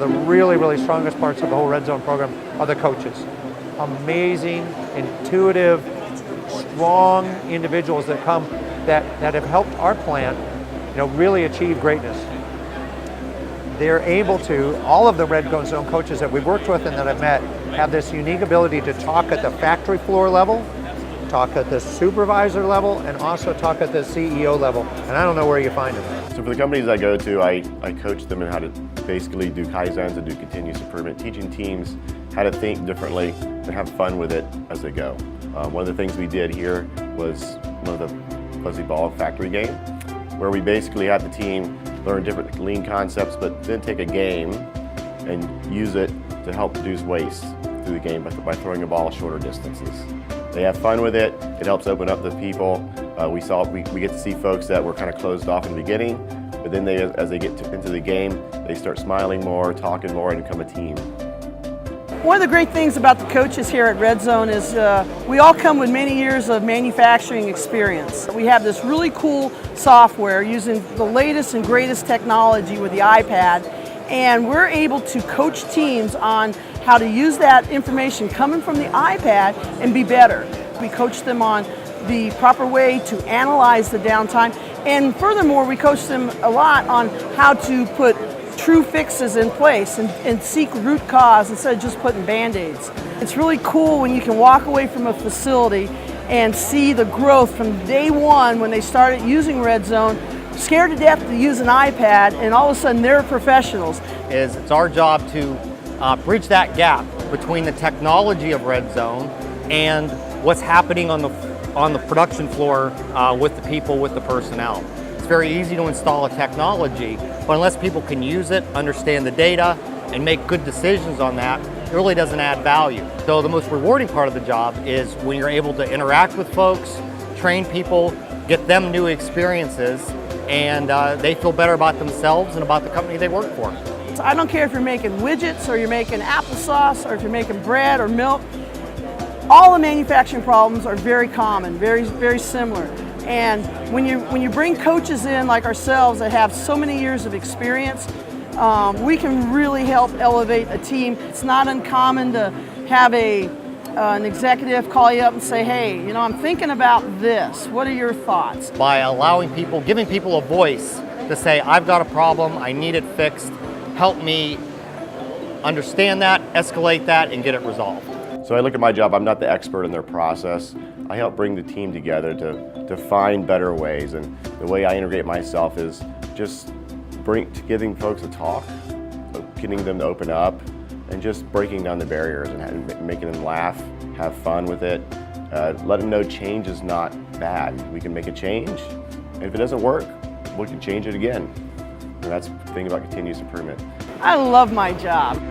of the really strongest parts of the whole Redzone program are the coaches. Amazing, intuitive, strong individuals that come that have helped our plant, really achieve greatness. They're able to, all of the Redzone coaches that we've worked with and that I've met have this unique ability to talk at the factory floor level, talk at the supervisor level, and also talk at the CEO level. And I don't know where you find them. So for the companies I go to, I coach them in how to basically do Kaizens and do continuous improvement, teaching teams how to think differently and have fun with it as they go. One of the things we did here was one of the fuzzy ball factory game, where we basically had the team learn different lean concepts, but then take a game and use it to help reduce waste through the game by throwing a ball shorter distances. They have fun with it. It helps open up the people. We get to see folks that were kind of closed off in the beginning, but then as they get into the game, they start smiling more, talking more, and become a team. One of the great things about the coaches here at Redzone is we all come with many years of manufacturing experience. We have this really cool software using the latest and greatest technology with the iPad, and we're able to coach teams on how to use that information coming from the iPad and be better. We coach them on the proper way to analyze the downtime, and furthermore, we coach them a lot on how to put true fixes in place and seek root cause instead of just putting Band-Aids. It's really cool when you can walk away from a facility and see the growth from day one when they started using Redzone, scared to death to use an iPad, and all of a sudden they're professionals. It's our job to bridge that gap between the technology of Redzone and what's happening on the production floor with the people, with the personnel. It's very easy to install a technology, but unless people can use it, understand the data, and make good decisions on that, it really doesn't add value. So the most rewarding part of the job is when you're able to interact with folks, train people, get them new experiences, and they feel better about themselves and about the company they work for. I don't care if you're making widgets or you're making applesauce or if you're making bread or milk. All the manufacturing problems are very common, very similar. And when you bring coaches in like ourselves that have so many years of experience, we can really help elevate a team. It's not uncommon to have an executive call you up and say, hey, I'm thinking about this. What are your thoughts? By allowing people, giving people a voice to say, I've got a problem, I need it fixed, help me understand that, escalate that, and get it resolved. So I look at my job, I'm not the expert in their process. I help bring the team together to find better ways, and the way I integrate myself is just giving folks a talk, getting them to open up, and just breaking down the barriers and making them laugh, have fun with it, let them know change is not bad. We can make a change, and if it doesn't work, we can change it again. And that's the thing about continuous improvement. I love my job.